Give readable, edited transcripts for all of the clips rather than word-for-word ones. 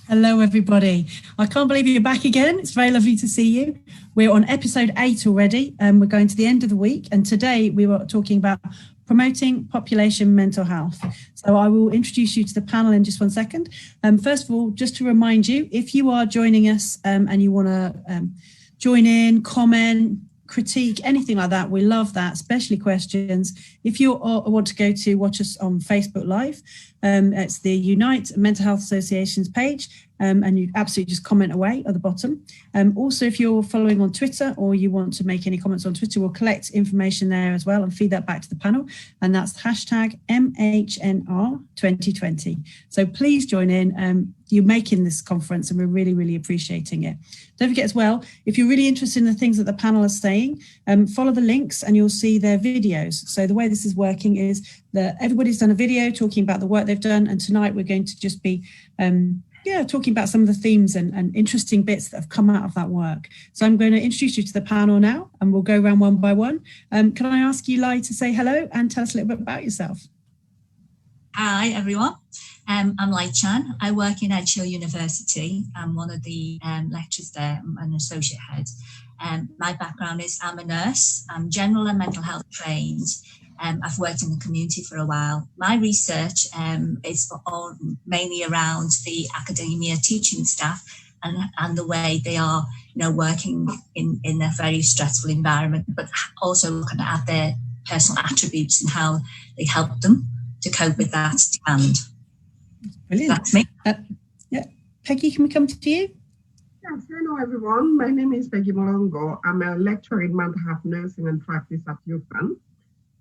Hello, everybody. I can't believe you're back again. It's very lovely to see you. We're on episode 8 already, and we're going to the end of the week. And today we were talking about promoting population mental health. So I will introduce you to the panel in just one second. First of all, just to remind you, if you are joining us and you want to join in, comment, critique, anything like that, we love that, especially questions. If you want to go to watch us on Facebook Live, it's the Unite Mental Health Associations page, and you absolutely just comment away at the bottom. Also, if you're following on Twitter or you want to make any comments on Twitter, we'll collect information there as well and feed that back to the panel, and that's hashtag MHNR2020. So please join in. You're making this conference and we're really, really appreciating it. Don't forget as well, if you're really interested in the things that the panel are saying, follow the links and you'll see their videos. So the way this is working is that everybody's done a video talking about the work they've done, and tonight we're going to just be talking about some of the themes and interesting bits that have come out of that work. So I'm going to introduce you to the panel now and we'll go around one by one. Can I ask you, Lai, to say hello and tell us a little bit about yourself? Hi, everyone. I'm Lai Chan. I work in Edgehill University. I'm one of the lecturers there. I'm an associate head. My background is I'm a nurse. I'm general and mental health trained. I've worked in the community for a while. My research is mainly around the academia teaching staff and the way they are, working in a very stressful environment, but also looking at their personal attributes and how they help them to cope with that demand. Brilliant. That's me. Peggy, can we come to you? Yes, hello everyone. My name is Peggy Molongo. I'm a lecturer in mental health nursing and practice at UPenn.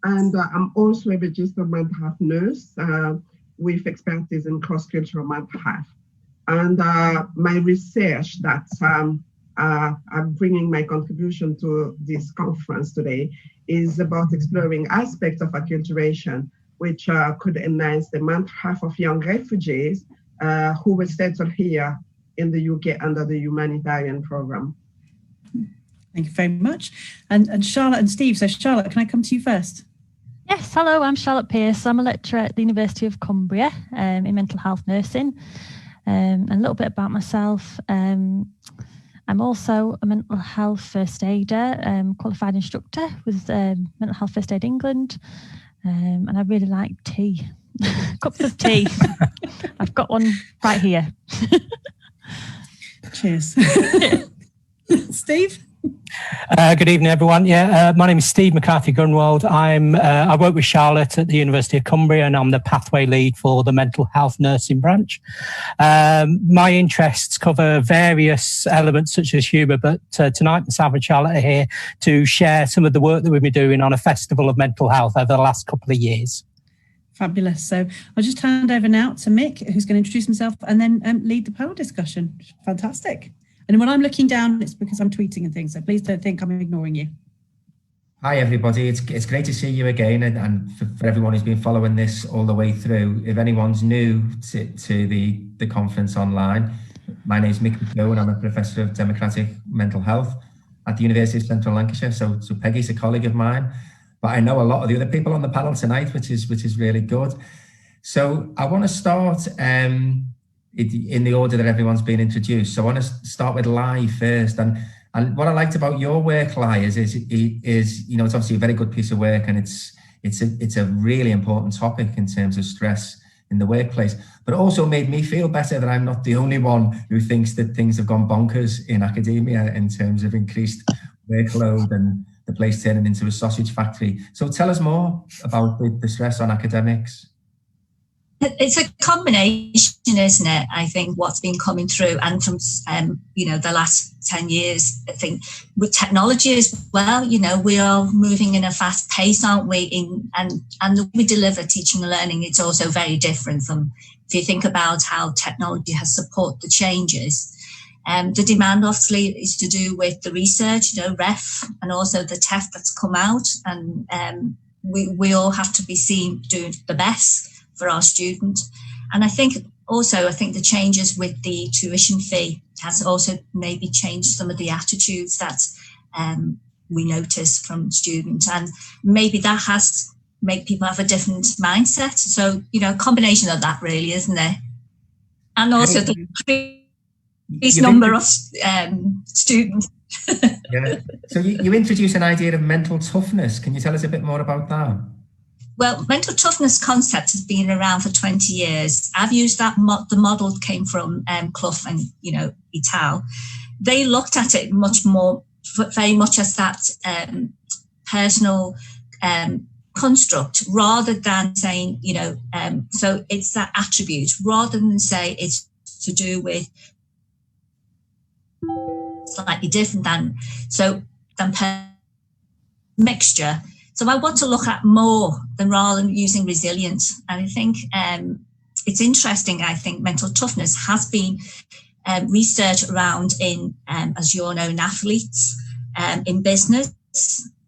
And I'm also a registered mental health nurse with expertise in cross-cultural mental health. And my research that I'm bringing my contribution to this conference today is about exploring aspects of acculturation which could enhance the mental health of young refugees who were settled here in the UK under the humanitarian program. Thank you very much. And Charlotte and Steve. So Charlotte, can I come to you first? Yes, hello, I'm Charlotte Pearce. I'm a lecturer at the University of Cumbria in mental health nursing. And a little bit about myself. I'm also a mental health first aider, qualified instructor with Mental Health First Aid England. And I really like tea, cups of tea. I've got one right here. Cheers. Steve? Good evening, everyone. My name is Steve McCarthy-Grunwald. I work with Charlotte at the University of Cumbria, and I'm the pathway lead for the mental health nursing branch. My interests cover various elements such as humour, but tonight myself and Charlotte are here to share some of the work that we've been doing on a festival of mental health over the last couple of years. Fabulous. So I'll just hand over now to Mick, who's going to introduce himself and then lead the panel discussion. Fantastic. And when I'm looking down, it's because I'm tweeting and things, so please don't think I'm ignoring you. Hi, everybody. It's great to see you again, and for everyone who's been following this all the way through. If anyone's new to the conference online, my name is Mick McGowan, and I'm a Professor of Democratic Mental Health at the University of Central Lancashire. So Peggy's a colleague of mine, but I know a lot of the other people on the panel tonight, which is really good. So I want to start in the order that everyone's been introduced. So I want to start with Lai first. And what I liked about your work, Lai, is it's obviously a very good piece of work, and it's a really important topic in terms of stress in the workplace, but it also made me feel better that I'm not the only one who thinks that things have gone bonkers in academia in terms of increased workload and the place turning into a sausage factory. So tell us more about the stress on academics. It's a combination, isn't it? I think what's been coming through, and from the last 10 years, I think with technology as well, we are moving in a fast pace, aren't we? And we deliver teaching and learning. It's also very different from, if you think about how technology has supported the changes. The demand obviously is to do with the research, REF, and also the TEF that's come out, and we all have to be seen doing the best for our student. And I think the changes with the tuition fee has also maybe changed some of the attitudes that we notice from students, and maybe that has made people have a different mindset. So, a combination of that really, isn't there? And also the increased number of students. Yeah. So you introduced an idea of mental toughness. Can you tell us a bit more about that? Well, mental toughness concept has been around for 20 years. I've used that. The model came from Clough and, Ital. They looked at it very much as that personal construct, rather than saying, so it's that attribute, rather than say it's to do with slightly different than mixture. So I want to look at more than rather than using resilience. And I think it's interesting. I think mental toughness has been research around in, as you all know, in athletes, in business.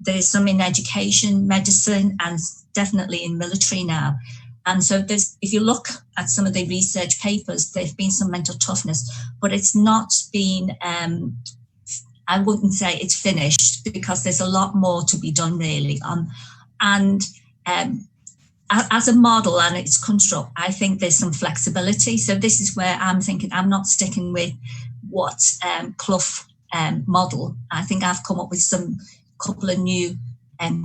There is some in education, medicine, and definitely in military now. And so if you look at some of the research papers, there's been some mental toughness, but it's not been, I wouldn't say it's finished, because there's a lot more to be done really. As a model and its construct, I think there's some flexibility. So this is where I'm thinking I'm not sticking with what Clough model. I think I've come up with some couple of new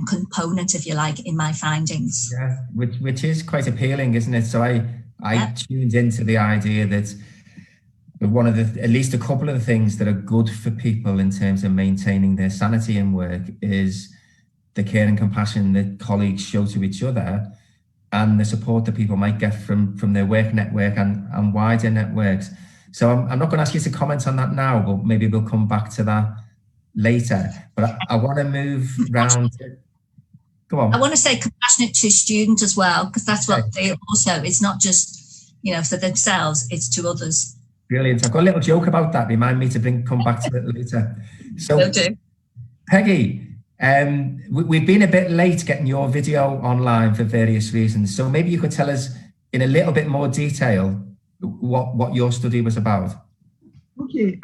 components, if you like, in my findings. Yeah, which is quite appealing, isn't it? So I tuned into the idea that one of at least a couple of the things that are good for people in terms of maintaining their sanity in work is the care and compassion that colleagues show to each other, and the support that people might get from their work network and wider networks. So I'm not going to ask you to comment on that now, but maybe we'll come back to that later. But I want to move round. Go on. I want to say compassionate to students as well, because that's what they also, it's not just, for themselves, it's to others. Brilliant. I've got a little joke about that. Remind me to come back to it later. So, will do. Peggy, we've been a bit late getting your video online for various reasons. So maybe you could tell us in a little bit more detail what your study was about. Okay.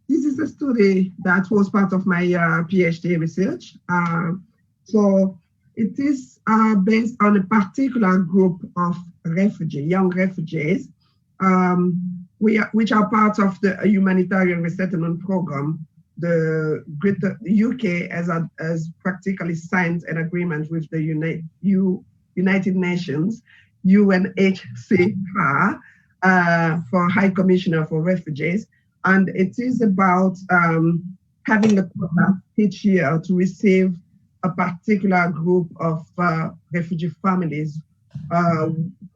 This is a study that was part of my PhD research. So it is based on a particular group of young refugees, which are part of the humanitarian resettlement program. The UK has practically signed an agreement with the United Nations, UNHCR, for High Commissioner for Refugees. And it is about having a quota each year to receive a particular group of refugee families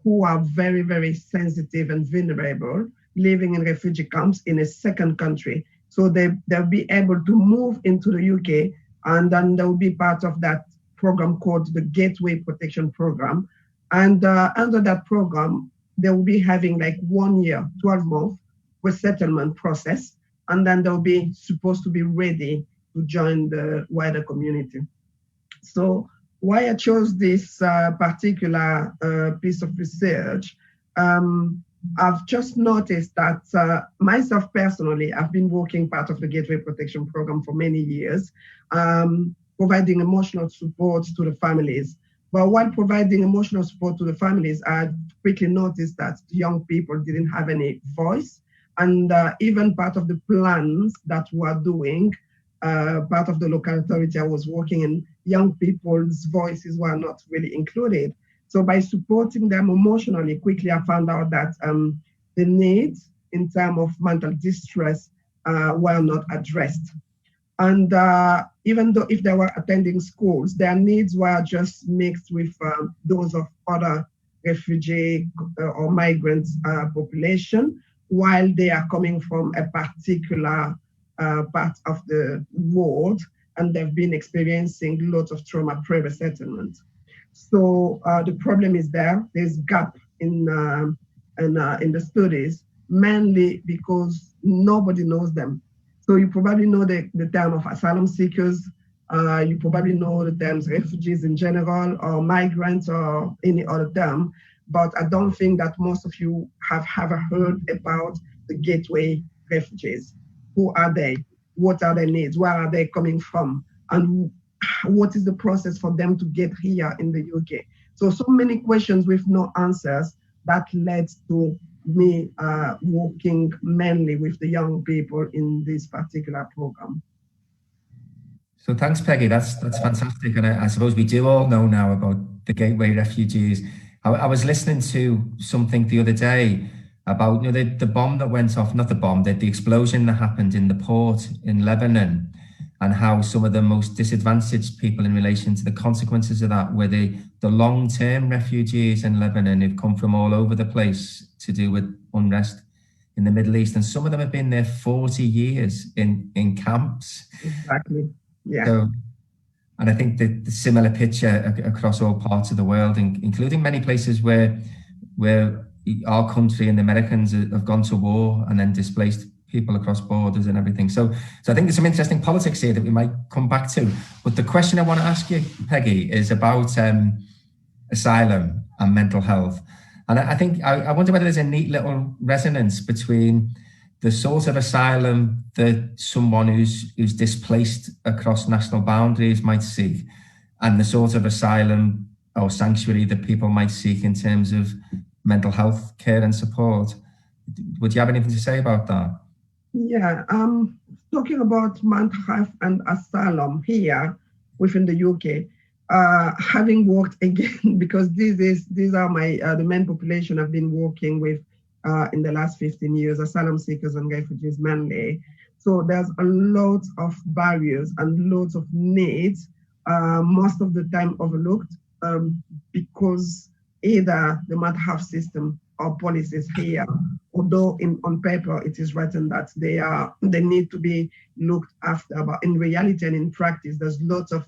who are very, very sensitive and vulnerable, living in refugee camps in a second country. So they'll be able to move into the UK, and then they'll be part of that program called the Gateway Protection Program. And under that program, they will be having like 1 year, 12-month resettlement process, and then they'll be supposed to be ready to join the wider community. So why I chose this particular piece of research, I've just noticed that myself personally, I've been working part of the Gateway Protection Program for many years, providing emotional support to the families. But while providing emotional support to the families, I quickly noticed that young people didn't have any voice. And even part of the plans that we are doing, part of the local authority I was working in, young people's voices were not really included. So by supporting them emotionally, quickly I found out that the needs in terms of mental distress were not addressed. And even though if they were attending schools, their needs were just mixed with those of other refugee or migrant population, while they are coming from a particular part of the world, and they've been experiencing lots of trauma pre-resettlement. So the problem is there's gap in the studies, mainly because nobody knows them. So you probably know the term of asylum seekers, you probably know the terms refugees in general, or migrants, or any other term, but I don't think that most of you have ever heard about the gateway refugees. Who are they? What are their needs? Where are they coming from? And what is the process for them to get here in the UK? So many questions with no answers that led to me working mainly with the young people in this particular program. So thanks, Peggy. That's fantastic. And I suppose we do all know now about the gateway refugees. I was listening to something the other day about the bomb that went off, not the bomb, the explosion that happened in the port in Lebanon, and how some of the most disadvantaged people in relation to the consequences of that were the long-term refugees in Lebanon who've come from all over the place to do with unrest in the Middle East. And some of them have been there 40 years in camps. Exactly. Yeah. So, and I think the similar picture across all parts of the world, including many places where our country and the Americans have gone to war and then displaced people across borders and everything. So I think there's some interesting politics here that we might come back to. But the question I want to ask you, Peggy, is about asylum and mental health. And I think I wonder whether there's a neat little resonance between the sort of asylum that someone who's displaced across national boundaries might seek, and the sort of asylum or sanctuary that people might seek in terms of mental health care and support. Would you have anything to say about that? Yeah, talking about mental health and asylum here within the UK, having worked again, because these are my the main population I've been working with in the last 15 years, asylum seekers and refugees mainly. So there's a lot of barriers and loads of needs, most of the time overlooked, because either the mental health system or policies here, although on paper it is written that they need to be looked after, but in reality and in practice, there's lots of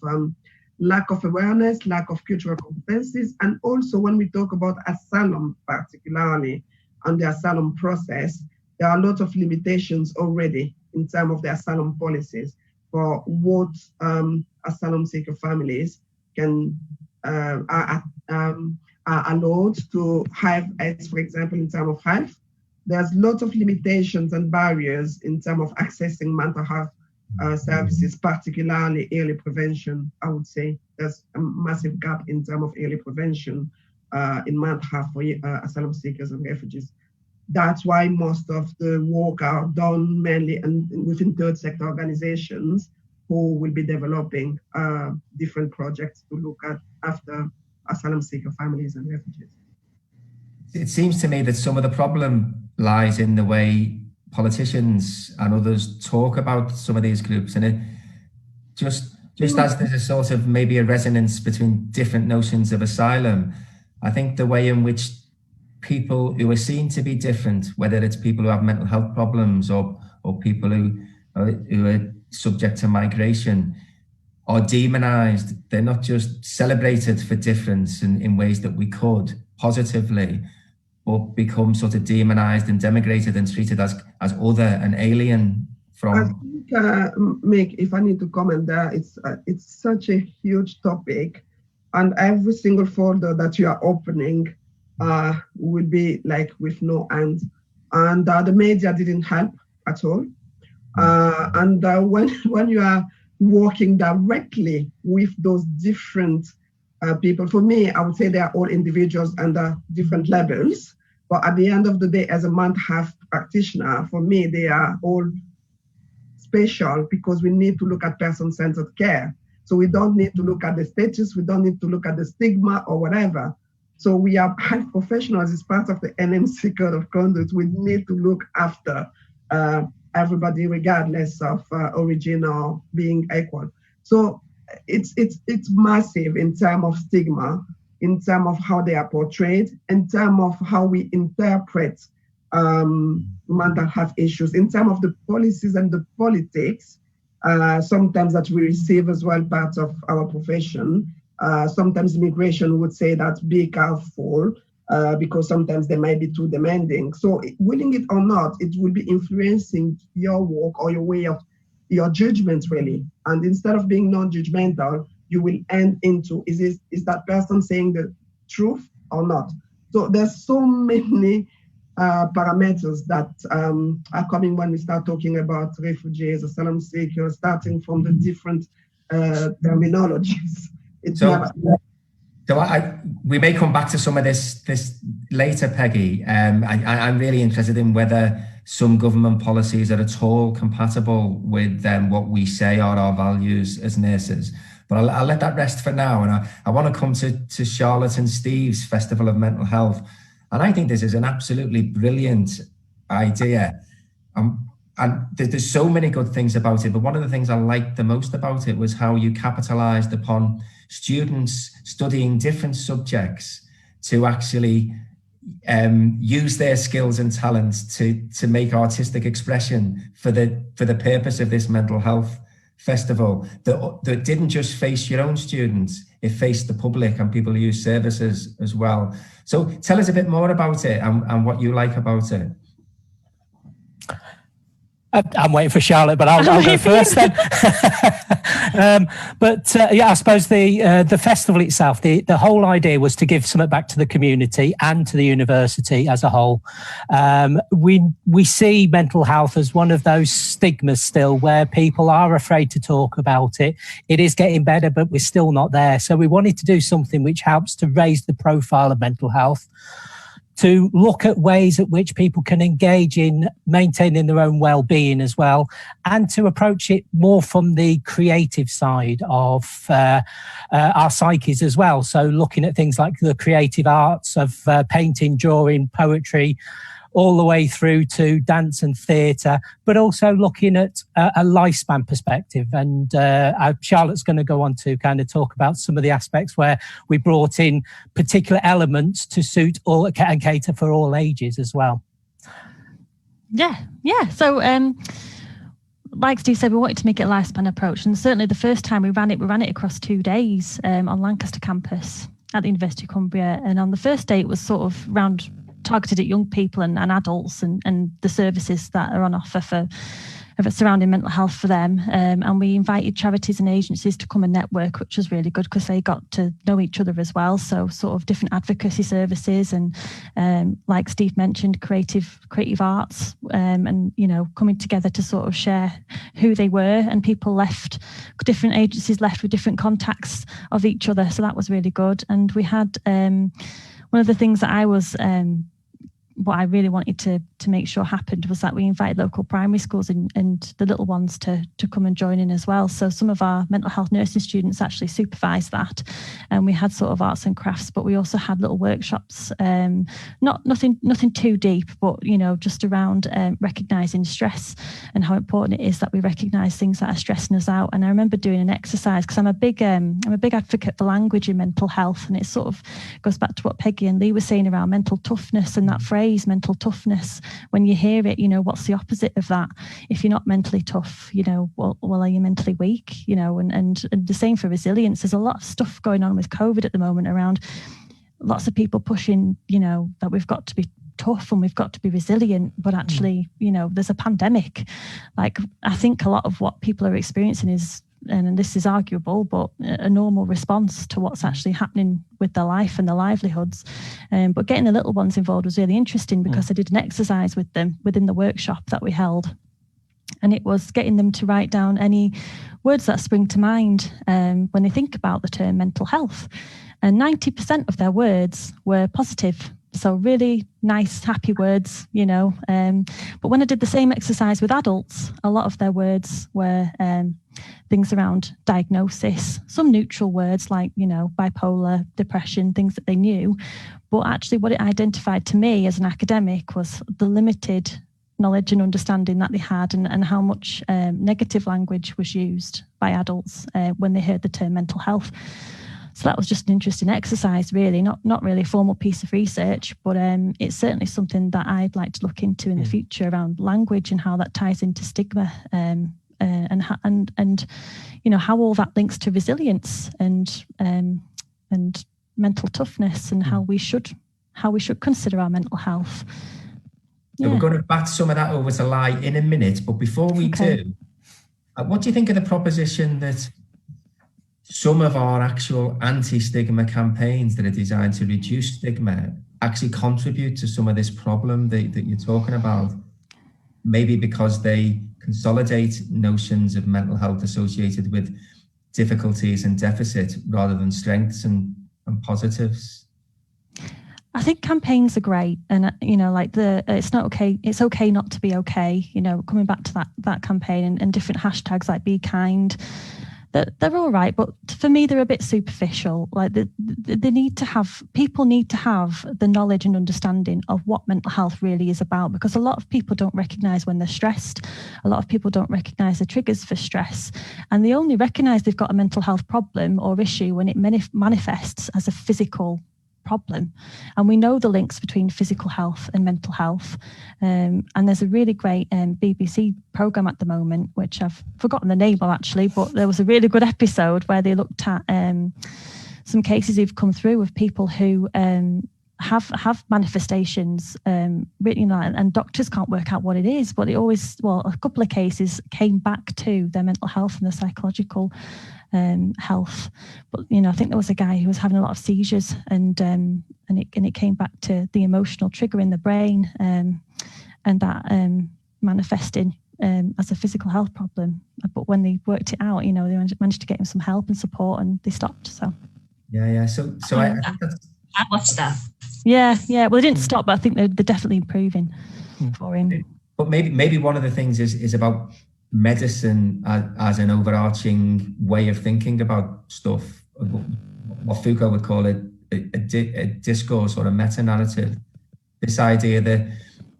lack of awareness, lack of cultural competencies, and also when we talk about asylum particularly, and the asylum process, there are a lot of limitations already in terms of the asylum policies for what asylum seeker families can are allowed to have, as for example, in terms of health. There's lots of limitations and barriers in terms of accessing mental health services, particularly early prevention. I would say there's a massive gap in terms of early prevention in mental health for asylum seekers and refugees. That's why most of the work are done mainly within third sector organizations who will be developing different projects to look at after asylum seeker families and refugees. It seems to me that some of the problem lies in the way politicians and others talk about some of these groups, and it just as there's a sort of maybe a resonance between different notions of asylum, I think the way in which people who are seen to be different, whether it's people who have mental health problems or people who are subject to migration, are demonized. They're not just celebrated for difference in ways that we could positively, but become sort of demonized and denigrated and treated as other and alien from. I think, Mick, if I need to comment there, it's such a huge topic, and every single folder that you are opening will be like with no end, and the media didn't help at all. And when you are working directly with those different people, for me, I would say they are all individuals under different levels. But at the end of the day, as a mental health practitioner, for me, they are all special because we need to look at person-centered care. So we don't need to look at the status, we don't need to look at the stigma or whatever. So we are health professionals as part of the NMC Code of Conduct. We need to look after everybody regardless of origin or being equal. So it's massive in terms of stigma, in terms of how they are portrayed, in terms of how we interpret mental health issues, in terms of the policies and the politics, sometimes that we receive as well, part of our profession. Sometimes immigration would say that be careful because sometimes they might be too demanding. So willing it or not, it will be influencing your work or your way of your judgment really. And instead of being non-judgmental, you will end into, is that person saying the truth or not? So there's so many parameters that are coming when we start talking about refugees, asylum seekers, starting from the different terminologies. We may come back to some of this later, Peggy. I'm really interested in whether some government policies are at all compatible with what we say are our values as nurses. But I'll let that rest for now. And I want to come to Charlotte and Steve's Festival of Mental Health. And I think this is an absolutely brilliant idea. And there's so many good things about it. But one of the things I liked the most about it was how you capitalized upon students studying different subjects to actually use their skills and talents to make artistic expression for the purpose of this mental health festival that didn't just face your own students, it faced the public and people who use services as well. So tell us a bit more about it and what you like about it. I'm waiting for Charlotte, but I'll go first then. I suppose the festival itself, the whole idea was to give something back to the community and to the university as a whole. We see mental health as one of those stigmas still where people are afraid to talk about it. It is getting better, but we're still not there. So we wanted to do something which helps to raise the profile of mental health, to look at ways at which people can engage in maintaining their own well-being as well, and to approach it more from the creative side of our psyches as well. So looking at things like the creative arts of painting, drawing, poetry, all the way through to dance and theatre, but also looking at a lifespan perspective. And Charlotte's going to go on to kind of talk about some of the aspects where we brought in particular elements to suit all and cater for all ages as well. Yeah. So, like Steve said, we wanted to make it a lifespan approach. And certainly the first time we ran it across 2 days on Lancaster campus at the University of Cumbria. And on the first day, it was sort of targeted at young people and adults and the services that are on offer for surrounding mental health for them. And we invited charities and agencies to come and network, which was really good because they got to know each other as well. So sort of different advocacy services and like Steve mentioned, creative arts and, coming together to sort of share who they were, and different agencies left with different contacts of each other. So that was really good. And we had one of the things that what I really wanted to make sure happened was that we invited local primary schools and the little ones to come and join in as well. So some of our mental health nursing students actually supervised that, and we had sort of arts and crafts, but we also had little workshops, nothing too deep, but just around recognising stress and how important it is that we recognise things that are stressing us out. And I remember doing an exercise because I'm a big advocate for language in mental health, and it sort of goes back to what Peggy and Lee were saying around mental toughness and that phrase mental toughness. When you hear it, what's the opposite of that? If you're not mentally tough, well, are you mentally weak? And the same for resilience. There's a lot of stuff going on with COVID at the moment around lots of people pushing, that we've got to be tough and we've got to be resilient, but actually, there's a pandemic. Like, I think a lot of what people are experiencing is, and this is arguable, but a normal response to what's actually happening with their life and their livelihoods. But getting the little ones involved was really interesting because I did an exercise with them within the workshop that we held. And it was getting them to write down any words that spring to mind when they think about the term mental health. And 90% of their words were positive. So really nice, happy words, But when I did the same exercise with adults, a lot of their words were things around diagnosis, some neutral words like, bipolar, depression, things that they knew. But actually what it identified to me as an academic was the limited knowledge and understanding that they had and how much negative language was used by adults when they heard the term mental health. So that was just an interesting exercise, really, not really a formal piece of research, but it's certainly something that I'd like to look into in the future around language and how that ties into stigma and how all that links to resilience and mental toughness and how we should consider our mental health. So we're going to bat some of that over to Lai in a minute, but before we do, what do you think of the proposition that some of our actual anti-stigma campaigns that are designed to reduce stigma actually contribute to some of this problem that you're talking about? Maybe because they consolidate notions of mental health associated with difficulties and deficit rather than strengths and positives. I think campaigns are great, and like it's not okay. It's okay not to be okay. Coming back to that campaign and different hashtags like be kind, they're all right, but for me they're a bit superficial. Like they need to have people need to have the knowledge and understanding of what mental health really is about, because a lot of people don't recognise when they're stressed. A lot of people don't recognise the triggers for stress, and they only recognise they've got a mental health problem or issue when it manifests as a physical problem. And we know the links between physical health and mental health. And there's a really great BBC programme at the moment, which I've forgotten the name of actually, but there was a really good episode where they looked at some cases who've come through of people who have manifestations, and doctors can't work out what it is, but a couple of cases came back to their mental health and their psychological health. But I think there was a guy who was having a lot of seizures, and it came back to the emotional trigger in the brain, and that manifesting as a physical health problem. But when they worked it out, they managed to get him some help and support, and they stopped. So So I think that's. I watched that. Yeah. Well, they didn't stop, but I think they're definitely improving for him. But maybe one of the things is about medicine as an overarching way of thinking about stuff. What Foucault would call a discourse or a meta-narrative. This idea that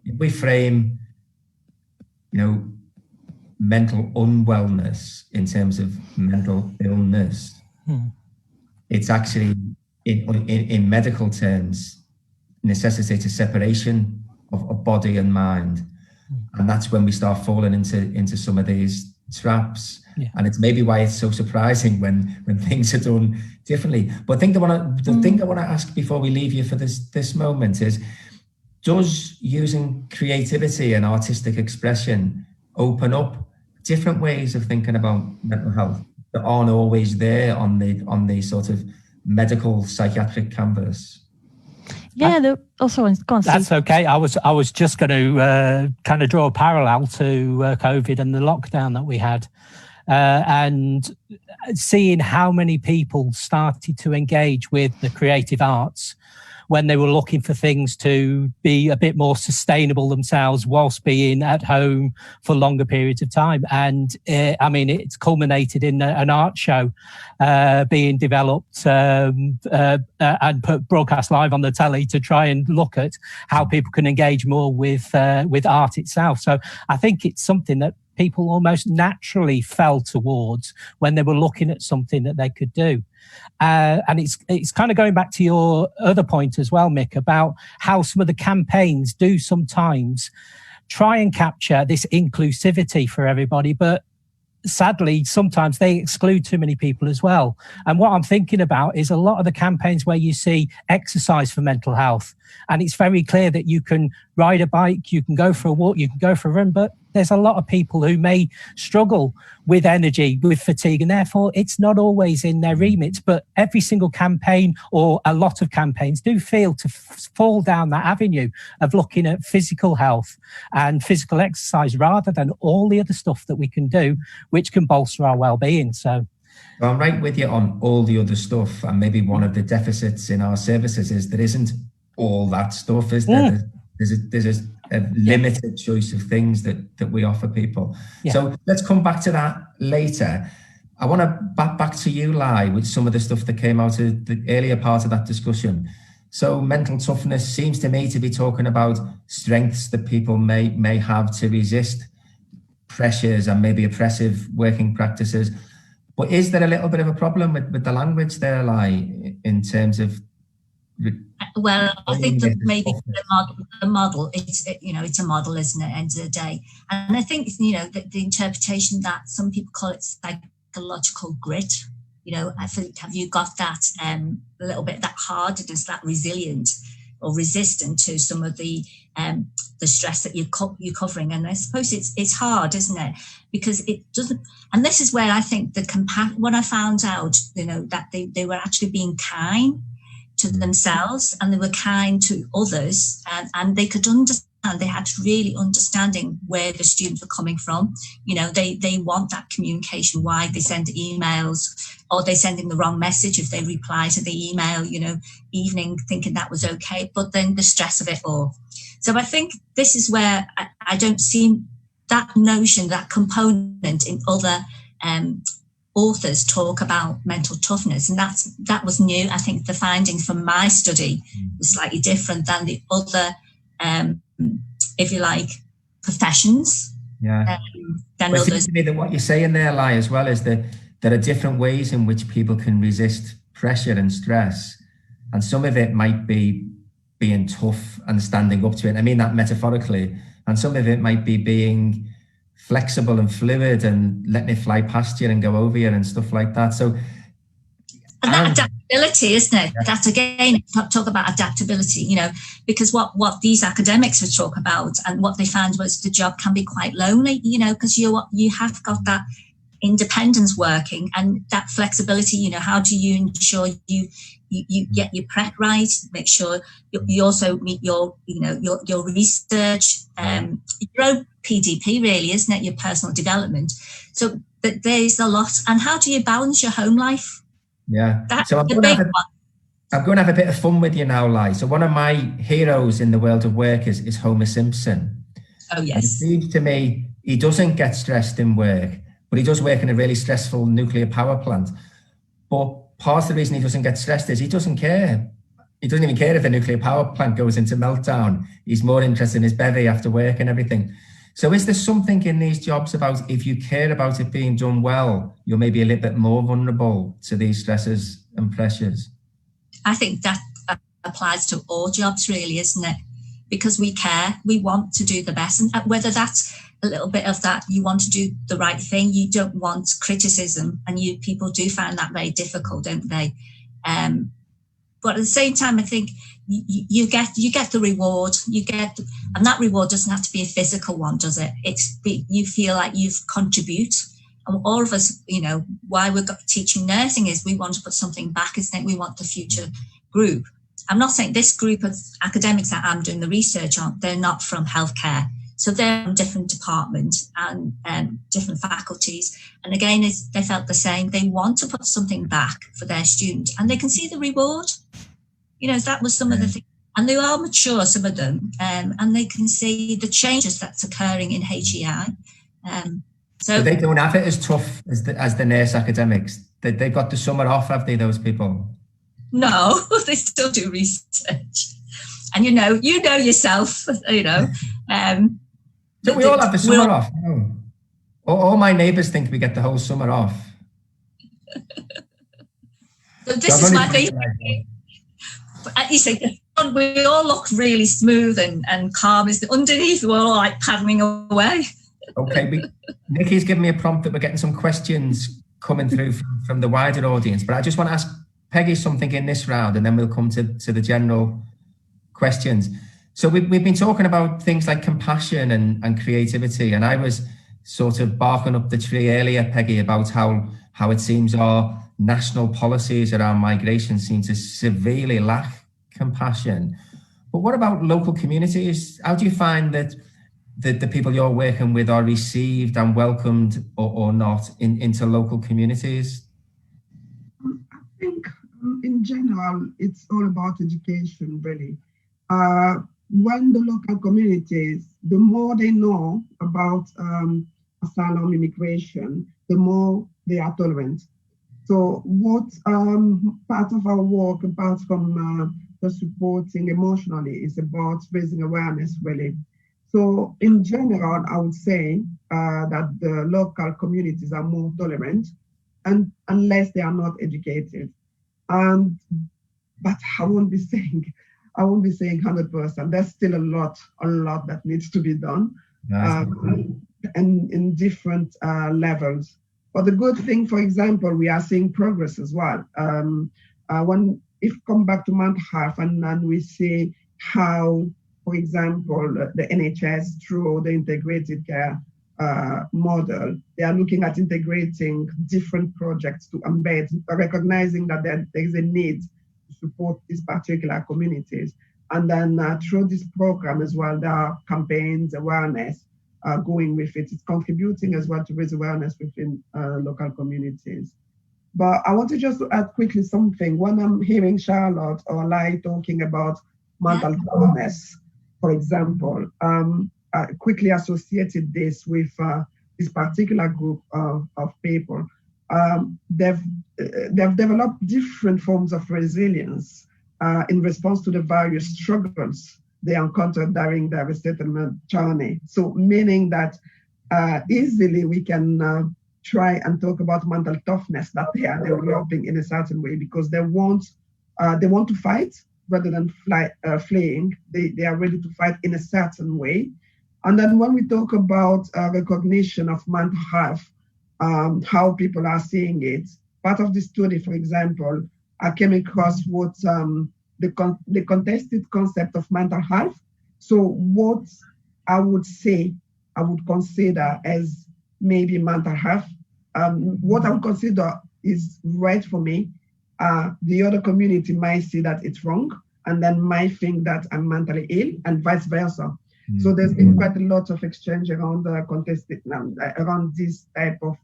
if we frame, mental unwellness in terms of mental illness, it's actually in medical terms necessitates a separation of body and mind, and that's when we start falling into some of these traps. And it's maybe why it's so surprising when things are done differently. But I think the thing I want to ask before we leave you for this moment is, does using creativity and artistic expression open up different ways of thinking about mental health that aren't always there on the sort of medical psychiatric canvas? Yeah, also go on. That's okay. I was just going to kind of draw a parallel to COVID and the lockdown that we had, and seeing how many people started to engage with the creative arts when they were looking for things to be a bit more sustainable themselves whilst being at home for longer periods of time. And it's culminated in an art show being developed and broadcast live on the telly to try and look at how people can engage more with art itself. So I think it's something that people almost naturally fell towards when they were looking at something that they could do. And it's kind of going back to your other point as well, Mick, about how some of the campaigns do sometimes try and capture this inclusivity for everybody, but sadly, sometimes they exclude too many people as well. And what I'm thinking about is a lot of the campaigns where you see exercise for mental health, and it's very clear that you can ride a bike, you can go for a walk, you can go for a run, but there's a lot of people who may struggle with energy, with fatigue, and therefore it's not always in their remit. But every single campaign, or a lot of campaigns, do feel to fall down that avenue of looking at physical health and physical exercise rather than all the other stuff that we can do, which can bolster our well-being. So I'm right with you on all the other stuff. And maybe one of the deficits in our services is there isn't all that stuff, is there? There's a limited choice of things that we offer people. So let's come back to that later. I want to back to you, Lai, with some of the stuff that came out of the earlier part of that discussion. So mental toughness seems to me to be talking about strengths that people may have to resist pressures and maybe oppressive working practices. But is there a little bit of a problem with the language there, Lai, in terms of? Well, I think that maybe the model, it's a model, isn't it, at the end of the day? And I think, the interpretation that some people call it psychological grit, I think, have you got that a little bit, that hardness, that resilient or resistant to some of the stress that you're covering? And I suppose it's hard, isn't it? Because it doesn't, and this is where I think when I found out, that they were actually being kind to themselves and they were kind to others, and they could understand they had to really understanding where the students were coming from. You know, they want that communication, why they send emails, or they sending the wrong message if they reply to the email, you know, evening thinking that was okay, but then the stress of it all. So I think this is where I don't see that notion, that component in other authors talk about mental toughness, and that was new. I think the findings from my study was slightly different than the other, if you like, professions. Yeah. Than But others. it seems to me that what you're saying there, Lai, as well, is that there are different ways in which people can resist pressure and stress, and some of it might be being tough and standing up to it. I mean that metaphorically, and some of it might be being flexible and fluid and letting it fly past you and go over you and stuff like that. So, and that adaptability, isn't it? Yeah. That again, talk about adaptability, you know, because what these academics would talk about and what they found was the job can be quite lonely, you know, because you have got that independence working and that flexibility. You know, how do you ensure you get your prep right, make sure you also meet your research, your own PDP, really, isn't it? Your personal development. So there's a lot. And how do you balance your home life? Yeah. That's so I'm going to have a bit of fun with you now, Lai. So one of my heroes in the world of work is Homer Simpson. Oh, yes. And it seems to me he doesn't get stressed in work, but he does work in a really stressful nuclear power plant. But part of the reason he doesn't get stressed is he doesn't care. He doesn't even care if the nuclear power plant goes into meltdown. He's more interested in his bevy after work and everything. So is there something in these jobs about if you care about it being done well, you're maybe a little bit more vulnerable to these stresses and pressures? I think that applies to all jobs, really, isn't it? Because we care, we want to do the best. And whether that's a little bit of that, you want to do the right thing, you don't want criticism, and people do find that very difficult, don't they? But at the same time, I think you get the reward. And that reward doesn't have to be a physical one, does it? You feel like you've contribute. And all of us, you know, why we're teaching nursing is we want to put something back, isn't it? We want the future group. I'm not saying this group of academics that I'm doing the research on, they're not from healthcare. So they're in different departments and different faculties. And again, they felt the same. They want to put something back for their student and they can see the reward. You know, that was some of the things. And they are mature, some of them, and they can see the changes that's occurring in HEI. So they don't have it as tough as the nurse academics. They've got the summer off, have they, those people? No, they still do research. And you know yourself, you know. Don't we all have the summer off? No. All my neighbours think we get the whole summer off. So this is my thing. You say, we all look really smooth and calm. Underneath, we're all like paddling away. Okay, Nikki's given me a prompt that we're getting some questions coming through from the wider audience, but I just want to ask Peggy something in this round, and then we'll come to the general questions. So we've been talking about things like compassion and creativity, and I was sort of barking up the tree earlier, Peggy, about how it seems our national policies around migration seem to severely lack compassion. But what about local communities? How do you find that the people you're working with are received and welcomed or not into local communities? I think in general, it's all about education, really. When the local communities, the more they know about asylum immigration, the more they are tolerant. So what part of our work, apart from the supporting emotionally, is about raising awareness, really. So in general, I would say that the local communities are more tolerant, and unless they are not educated. But I won't be saying 100%. There's still a lot that needs to be done, and in different levels. But the good thing, for example, we are seeing progress as well. If come back to mental health and we see how, for example, the NHS through the integrated care model, they are looking at integrating different projects to embed, recognizing that there is a need to support these particular communities. And then through this program as well, there are campaigns, awareness going with it. It's contributing as well to raise awareness within local communities. But I want to just add quickly something. When I'm hearing Charlotte or Lai talking about mental illness, for example, I quickly associated this with this particular group of people. They've developed different forms of resilience in response to the various struggles they encountered during their resettlement journey. So meaning that easily we can try and talk about mental toughness that they are developing in a certain way, because they want to fight rather than fleeing. They are ready to fight in a certain way. And then when we talk about recognition of mental health, how people are seeing it, part of the study, for example, I came across what the contested concept of mental health. So what I would say, I would consider as maybe mental health, what I would consider is right for me, the other community might see that it's wrong, and then might think that I'm mentally ill, and vice versa. So there's been quite a lot of exchange around contested around this type of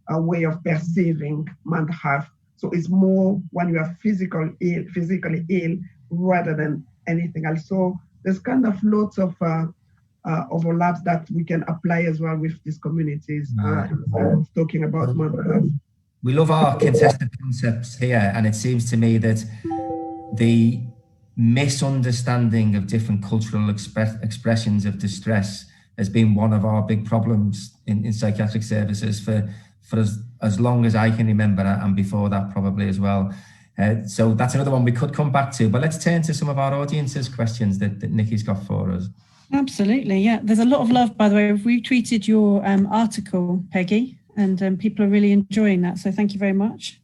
a way of perceiving mental health. So it's more when you are physically ill rather than anything else. So there's kind of lots of overlaps that we can apply as well with these communities talking about mental health. We love our contested concepts here, and it seems to me that the misunderstanding of different cultural expressions of distress has been one of our big problems in psychiatric services for as long as I can remember, and before that probably as well. So that's another one we could come back to, but let's turn to some of our audience's questions that Nikki's got for us. Absolutely, yeah. There's a lot of love, by the way. We've retweeted your article, Peggy, and people are really enjoying that, so thank you very much.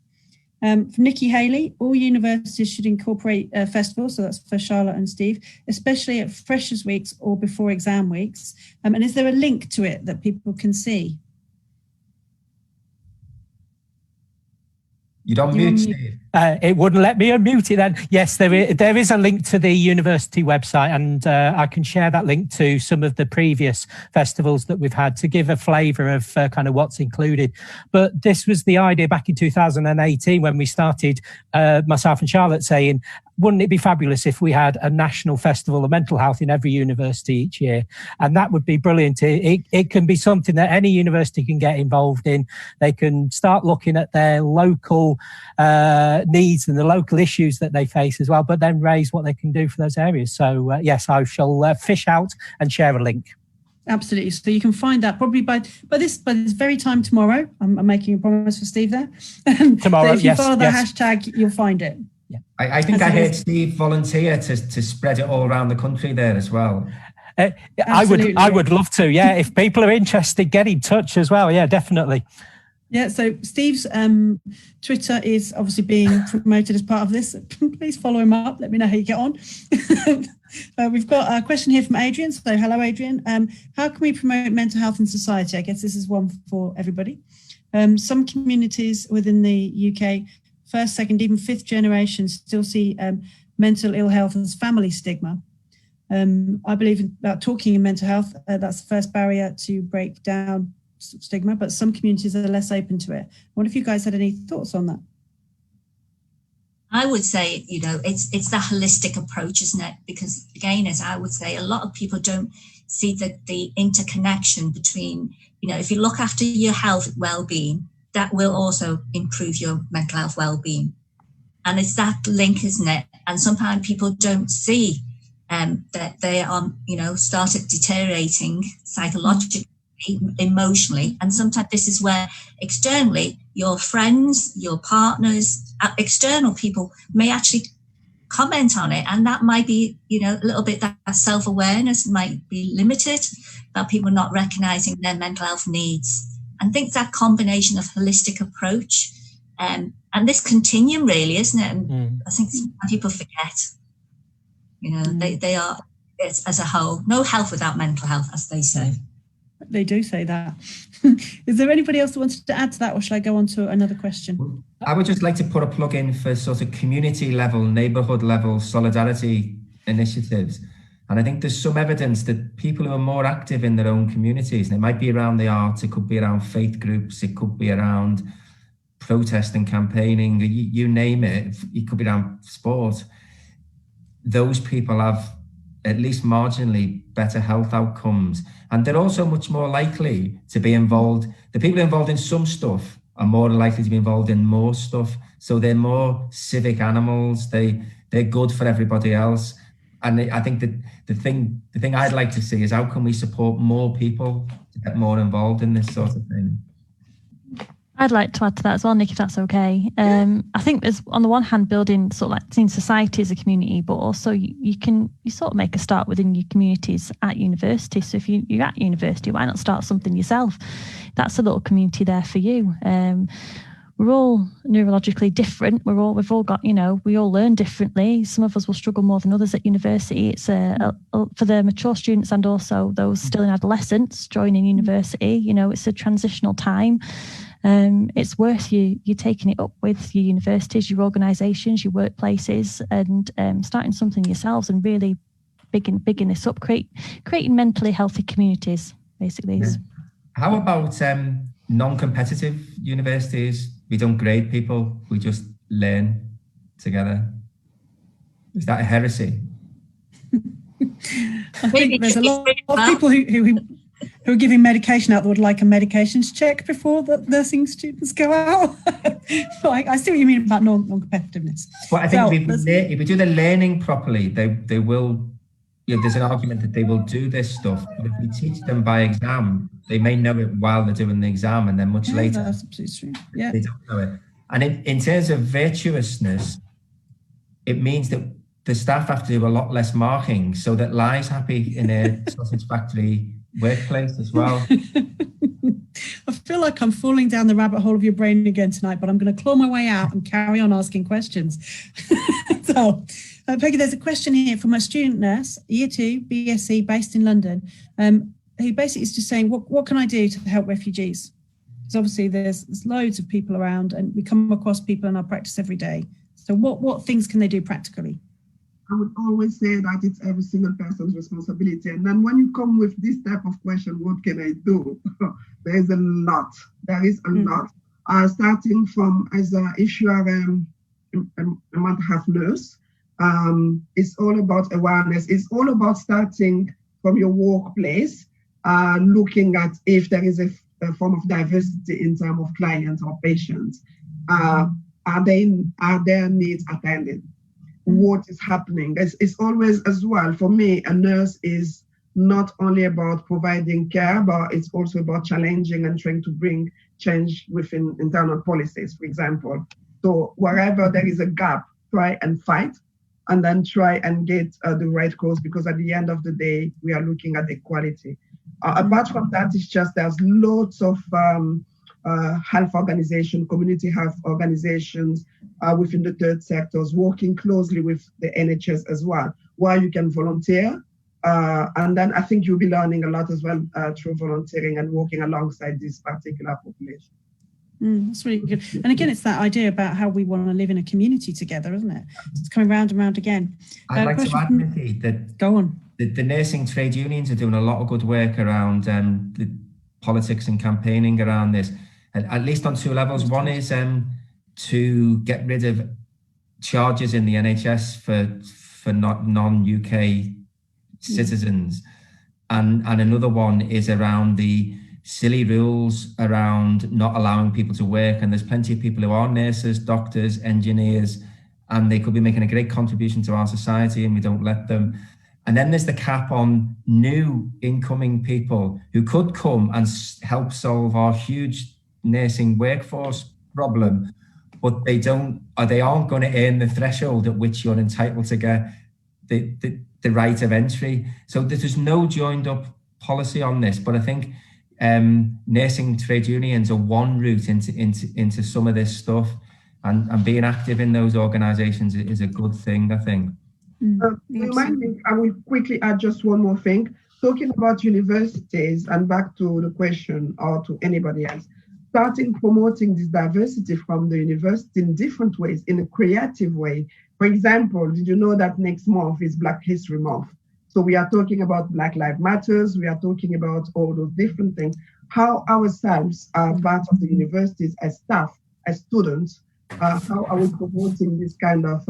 From Nikki Haley, all universities should incorporate festivals, so that's for Charlotte and Steve, especially at Freshers' Weeks or before exam weeks. And is there a link to it that people can see? You don't mute, Steve. It wouldn't let me unmute it then. Yes, there is a link to the university website, and I can share that link to some of the previous festivals that we've had to give a flavour of kind of what's included. But this was the idea back in 2018 when we started, myself and Charlotte saying, wouldn't it be fabulous if we had a national festival of mental health in every university each year? And that would be brilliant. It can be something that any university can get involved in. They can start looking at their local needs and the local issues that they face as well, but then raise what they can do for those areas. So yes, I shall fish out and share a link. Absolutely. So you can find that probably by this very time tomorrow. I'm making a promise for Steve there. Tomorrow, so if you yes, follow the hashtag, you'll find it. Yeah. I think I heard Steve volunteer to spread it all around the country there as well. I would love to. Yeah, if people are interested, get in touch as well. Yeah, definitely. Yeah, so Steve's Twitter is obviously being promoted as part of this. Please follow him up. Let me know how you get on. We've got a question here from Adrian. So hello, Adrian. How can we promote mental health in society? I guess this is one for everybody. Some communities within the UK, first, second, even fifth generation still see mental ill health as family stigma. I believe about talking in mental health, that's the first barrier to break down stigma, but some communities are less open to it. I wonder if you guys had any thoughts on that. I would say, it's the holistic approach, isn't it? Because again, as I would say, a lot of people don't see the interconnection between, if you look after your health well-being, that will also improve your mental health well-being. And it's that link, isn't it? And sometimes people don't see that they are, started deteriorating psychologically, emotionally. And sometimes this is where externally your friends, your partners, external people may actually comment on it. And that might be, a little bit that self-awareness might be limited, that people are not recognizing their mental health needs. And I think that combination of holistic approach and this continuum really, isn't it? And I think people forget, they are, it's as a whole, no health without mental health, as they say. They do say that. Is there anybody else that wants to add to that, or shall I go on to another question? I would just like to put a plug in for sort of community level, neighbourhood level solidarity initiatives. And I think there's some evidence that people who are more active in their own communities, and it might be around the arts, it could be around faith groups, it could be around protest and campaigning, you name it, it could be around sport. Those people have at least marginally better health outcomes. And they're also much more likely to be involved. The people involved in some stuff are more likely to be involved in more stuff. So they're more civic animals. They're good for everybody else. And I think that the thing I'd like to see is how can we support more people to get more involved in this sort of thing? I'd like to add to that as well, Nick, if that's okay. I think there's, on the one hand, building sort of like seeing society as a community, but also you sort of make a start within your communities at university. So if you're at university, why not start something yourself? That's a little community there for you. We're all neurologically different. We've all got, we all learn differently. Some of us will struggle more than others at university. It's for the mature students and also those still in adolescence joining university. It's a transitional time. It's worth you taking it up with your universities, your organisations, your workplaces, and starting something yourselves and really bigging this up, creating mentally healthy communities, basically. Yeah. How about non-competitive universities? We don't grade people, we just learn together. Is that a heresy? I think there's a lot of people who are giving medication out that would like a medications check before the nursing students go out. I see what you mean about non-competitiveness. Well, I think if we do the learning properly, they will, there's an argument that they will do this stuff, but if we teach them by exam, they may know it while they're doing the exam, and then much later, that's absolutely true. Yeah. They don't know it. And in terms of virtuousness, it means that the staff have to do a lot less marking so that Lai's happy in a sausage factory workplace as well. I feel like I'm falling down the rabbit hole of your brain again tonight, but I'm going to claw my way out and carry on asking questions. So, Peggy, there's a question here from a student nurse, Year 2, BSc, based in London, who basically is just saying, what can I do to help refugees? Because obviously there's loads of people around and we come across people in our practice every day. So what things can they do practically? I would always say that it's every single person's responsibility. And then when you come with this type of question, what can I do? There is a lot. There is a lot. Starting from, if you are a mental health nurse, it's all about awareness. It's all about starting from your workplace, looking at if there is a form of diversity in terms of clients or patients. Are their needs attended? What is happening? It's always, as well, for me, a nurse is not only about providing care, but it's also about challenging and trying to bring change within internal policies, for example. So wherever there is a gap, try and fight, and then try and get the right cause, because at the end of the day, we are looking at equality. Apart from that, it's just there's lots of health organizations, community health organizations within the third sectors, working closely with the NHS as well, where you can volunteer. And then I think you'll be learning a lot as well through volunteering and working alongside this particular population. That's really good. And again, it's that idea about how we want to live in a community together, isn't it? It's coming round and round again. I'd like to add, Nikki, that go on. The nursing trade unions are doing a lot of good work around the politics and campaigning around this, at least on two levels. One is to get rid of charges in the NHS for non-UK citizens. And another one is around the silly rules around not allowing people to work. And there's plenty of people who are nurses, doctors, engineers, and they could be making a great contribution to our society, and we don't let them. And then there's the cap on new incoming people who could come and help solve our huge nursing workforce problem, but they aren't going to earn the threshold at which you're entitled to get the right of entry. So there's no joined up policy on this, but I think nursing trade unions are one route into some of this stuff, and being active in those organisations is a good thing, I think. Remind me, I will quickly add just one more thing. Talking about universities, and back to the question, or to anybody else, starting promoting this diversity from the university in different ways, in a creative way. For example, did you know that next month is Black History Month? So we are talking about Black Lives Matters. We are talking about all those different things. How ourselves are part of the universities as staff, as students, how are we promoting this kind of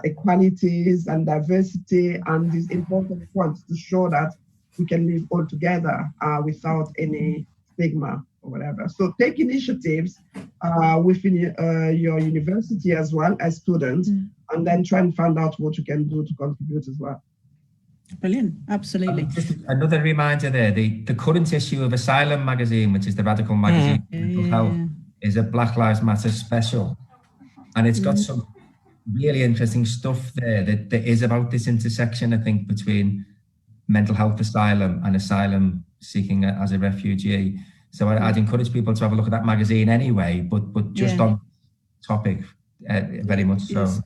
equalities and diversity and these important points to show that we can live all together without any stigma or whatever. So take initiatives within your university as well as students, and then try and find out what you can do to contribute as well. Brilliant, absolutely. Just another reminder there, the current issue of Asylum magazine, which is the radical magazine for mental health, is a Black Lives Matter special. And it's got some really interesting stuff there that is about this intersection, I think, between mental health asylum and asylum seeking as a refugee. So I'd encourage people to have a look at that magazine anyway, but just on topic, very much so. Yes.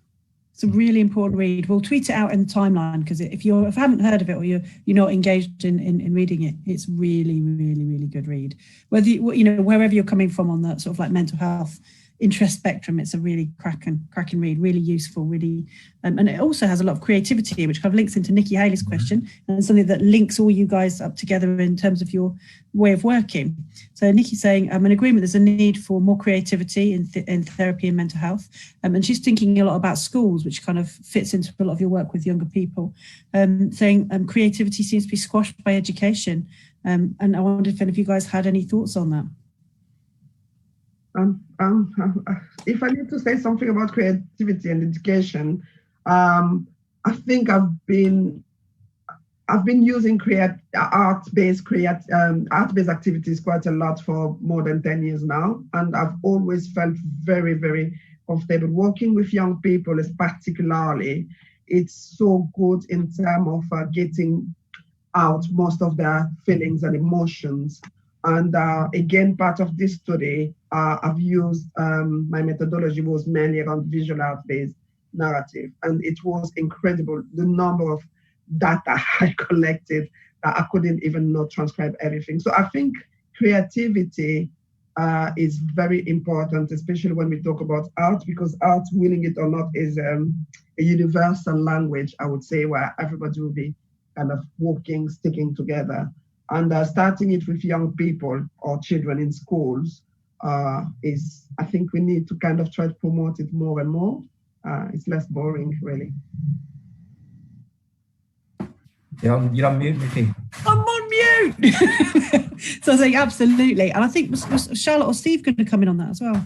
It's a really important read. We'll tweet it out in the timeline, because if you haven't heard of it or you're not engaged in reading it, it's really, really, really good read. Whether wherever you're coming from on that sort of like mental health interest spectrum, it's a really cracking read, really useful, really, and it also has a lot of creativity, which kind of links into Nikki Haley's question, and something that links all you guys up together in terms of your way of working. So Nikki's saying, I'm in agreement, there's a need for more creativity in therapy and mental health, and she's thinking a lot about schools, which kind of fits into a lot of your work with younger people, saying creativity seems to be squashed by education, and I wondered if any of you guys had any thoughts on that. If I need to say something about creativity and education, I think I've been using art-based activities quite a lot for more than 10 years now, and I've always felt very, very comfortable working with young people. Particularly, it's so good in terms of getting out most of their feelings and emotions. And again, part of this study, I've used, my methodology was mainly around visual art-based narrative. And it was incredible, the number of data I collected that I couldn't even transcribe everything. So I think creativity is very important, especially when we talk about art, because art, willing it or not, is a universal language, I would say, where everybody will be kind of working, sticking together. And starting it with young people or children in schools is, I think we need to kind of try to promote it more and more. It's less boring, really. You're on mute, Nikki. I'm on mute. So I was saying absolutely. And I think was Charlotte or Steve going to come in on that as well?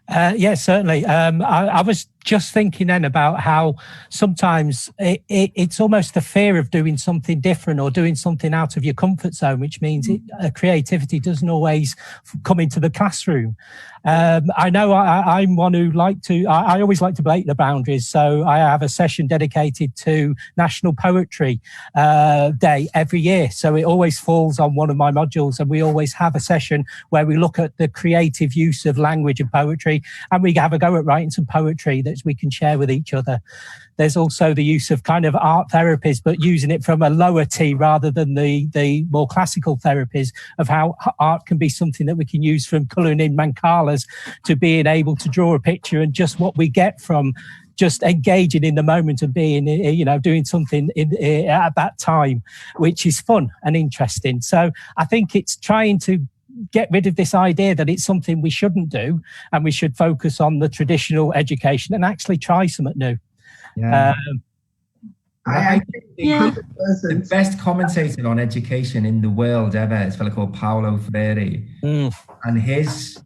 Yeah, certainly. I was just thinking then about how sometimes it's almost the fear of doing something different or doing something out of your comfort zone, which means creativity doesn't always come into the classroom. I know I'm one who I always like to break the boundaries. So I have a session dedicated to National Poetry Day every year. So it always falls on one of my modules, and we always have a session where we look at the creative use of language and poetry, and we have a go at writing some poetry that we can share with each other. There's also the use of kind of art therapies, but using it from a lower T rather than the more classical therapies of how art can be something that we can use, from colouring in mandalas to being able to draw a picture, and just what we get from just engaging in the moment and being, doing something at that time, which is fun and interesting. So I think it's trying to get rid of this idea that it's something we shouldn't do, and we should focus on the traditional education and actually try something new. Yeah. I think the best commentator on education in the world ever is a fellow called Paulo Freire, and his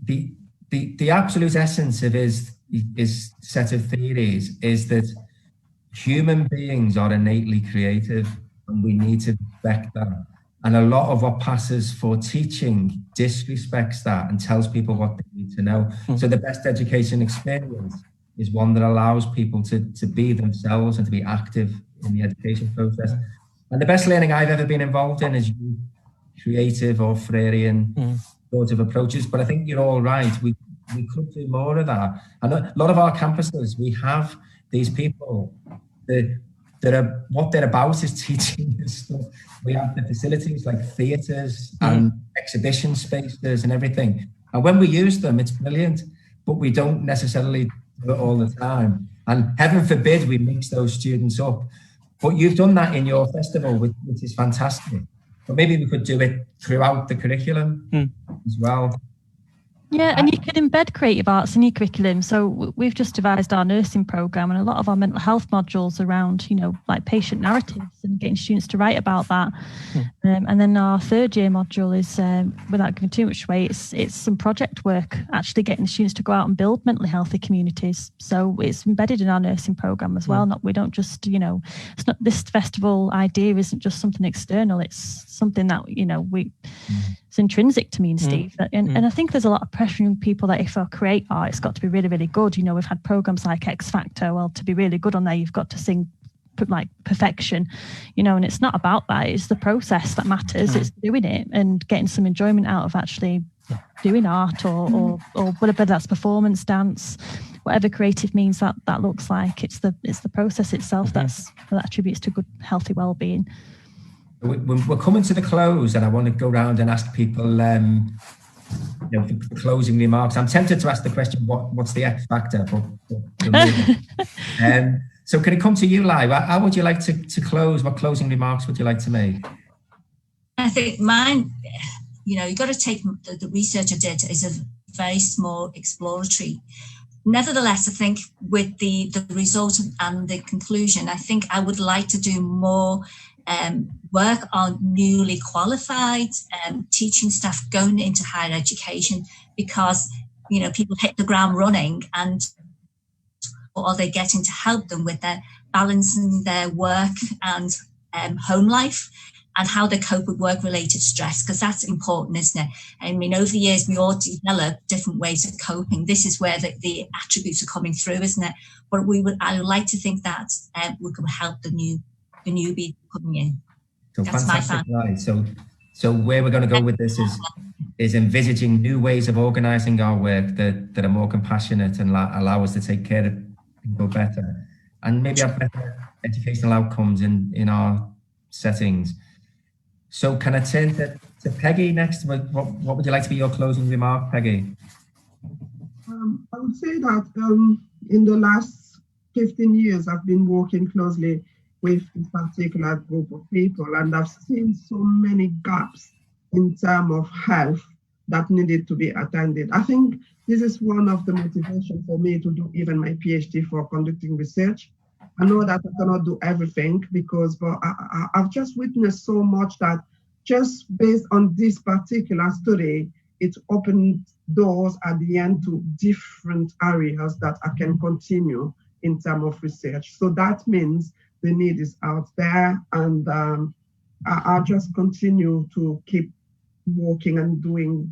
the absolute essence of his set of theories is that human beings are innately creative, and we need to respect that. And a lot of what passes for teaching disrespects that and tells people what they need to know. So the best education experience is one that allows people to be themselves and to be active in the education process. And the best learning I've ever been involved in is creative or Freirean sort of approaches. But I think you're all right. We could do more of that. And a lot of our campuses, we have these people that are, what they're about is teaching this stuff. We have the facilities like theatres and exhibition spaces and everything. And when we use them, it's brilliant, but we don't necessarily do it all the time. And heaven forbid we mix those students up. But you've done that in your festival, which is fantastic. But maybe we could do it throughout the curriculum as well. Yeah, and you can embed creative arts in your curriculum. So we've just devised our nursing programme, and a lot of our mental health modules around, like patient narratives and getting students to write about that. And then our third year module is, without giving too much away, it's some project work, actually getting the students to go out and build mentally healthy communities. So it's embedded in our nursing programme as well. We don't just, it's not, this festival idea isn't just something external. It's something that, it's intrinsic to me and Steve. And I think there's a lot of pressure on people that if I create art, it's got to be really, really good. We've had programs like X Factor. Well, to be really good on there, you've got to sing like perfection, and it's not about that. It's the process that matters. It's doing it and getting some enjoyment out of actually doing art or whatever that's performance, dance, whatever creative means that looks like. It's the process itself that attributes to good, healthy well-being. We're coming to the close, and I want to go around and ask people, for closing remarks. I'm tempted to ask the question, what's the X factor? So can it come to you, Lai? How would you like to close? What closing remarks would you like to make? I think mine, you've got to take the research I did is a very small exploratory. Nevertheless, I think with the result and the conclusion, I think I would like to do more work on newly qualified teaching staff going into higher education, because people hit the ground running, and what are they getting to help them with their balancing their work and home life, and how they cope with work-related stress, because that's important, isn't it? I mean, over the years, we all develop different ways of coping. This is where the attributes are coming through, isn't it? But I would like to think that we could help the newbie coming in. So that's fantastic, right? So where we're going to go with this is envisaging new ways of organising our work that are more compassionate and allow us to take care of people better, and maybe have better educational outcomes in our settings. So can I turn to Peggy next? What would you like to be your closing remark, Peggy? I would say that in the last 15 years, I've been working closely with this particular group of people, and I've seen so many gaps in terms of health that needed to be attended. I think this is one of the motivations for me to do even my PhD for conducting research. I know that I cannot do everything but I've just witnessed so much that just based on this particular study, it opened doors at the end to different areas that I can continue in terms of research. So that means the need is out there, and I'll just continue to keep working and doing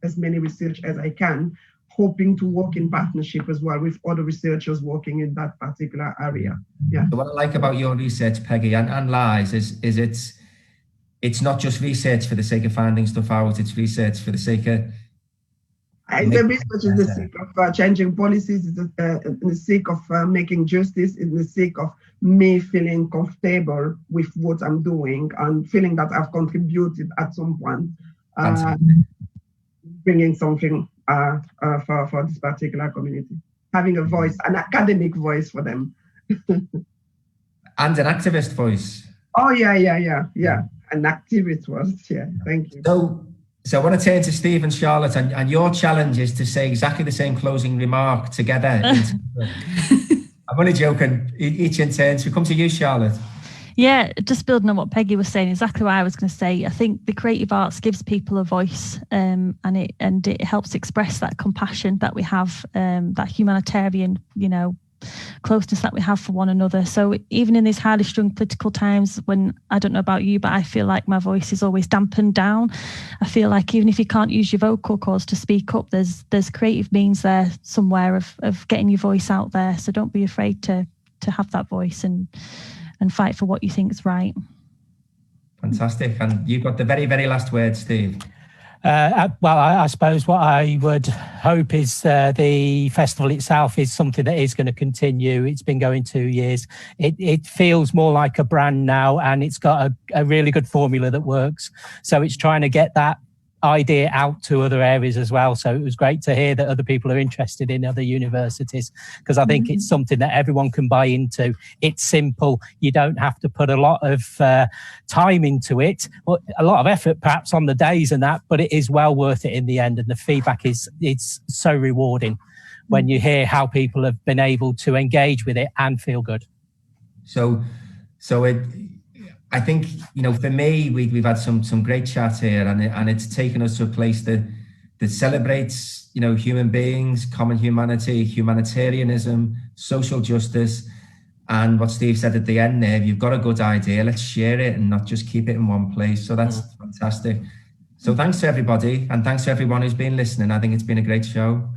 as many research as I can, hoping to work in partnership as well with other researchers working in that particular area. Yeah. So what I like about your research, Peggy, and Lai's is it's not just research for the sake of finding stuff out, it's research for the sake of... The research is the sake of changing policies, it's the sake of making justice, it's the sake of me feeling comfortable with what I'm doing and feeling that I've contributed at some point, bringing something for this particular community, having a voice, an academic voice for them. And an activist voice. Oh, yeah. An activist voice, yeah, thank you. So I want to turn to Steve and Charlotte, and your challenge is to say exactly the same closing remark together. I'm only joking, each in turn. So we come to you, Charlotte. Yeah, just building on what Peggy was saying, exactly what I was going to say. I think the creative arts gives people a voice, and it helps express that compassion that we have, that humanitarian, closeness that we have for one another. So even in these highly strung political times, when I don't know about you, but I feel like my voice is always dampened down. I feel like even if you can't use your vocal cords to speak up, there's creative means there somewhere of getting your voice out there. So don't be afraid to have that voice and fight for what you think is right. Fantastic. And you've got the very, very last word, Steve. Well, I suppose what I would hope is the festival itself is something that is going to continue. It's been going 2 years. It feels more like a brand now, and it's got a really good formula that works. So it's trying to get that idea out to other areas as well. So it was great to hear that other people are interested in other universities, because I think it's something that everyone can buy into. It's simple. You don't have to put a lot of time into it, or a lot of effort perhaps on the days and that, but it is well worth it in the end. And the feedback is so rewarding when you hear how people have been able to engage with it and feel good. I think, for me, we've had some great chat here, and it's taken us to a place that celebrates, human beings, common humanity, humanitarianism, social justice, and what Steve said at the end there, if you've got a good idea, let's share it and not just keep it in one place. So that's fantastic. So thanks to everybody, and thanks to everyone who's been listening. I think it's been a great show.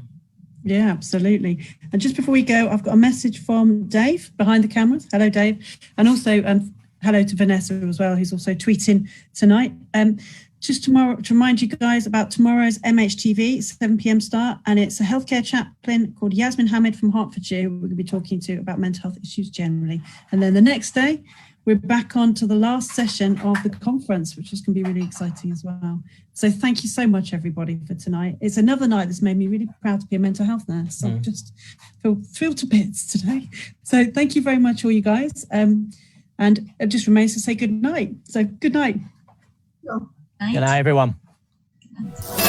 Yeah, absolutely. And just before we go, I've got a message from Dave behind the cameras. Hello, Dave. And also hello to Vanessa as well, who's also tweeting tonight. Just tomorrow, to remind you guys about tomorrow's MHTV, 7 p.m. start, and it's a healthcare chaplain called Yasmin Hamid from Hertfordshire we're going to be talking to about mental health issues generally. And then the next day, we're back on to the last session of the conference, which is going to be really exciting as well. So thank you so much, everybody, for tonight. It's another night that's made me really proud to be a mental health nurse. So I just feel thrilled to bits today. So thank you very much, all you guys. And it just remains to say good night. So good night. Good night, everyone. Good night.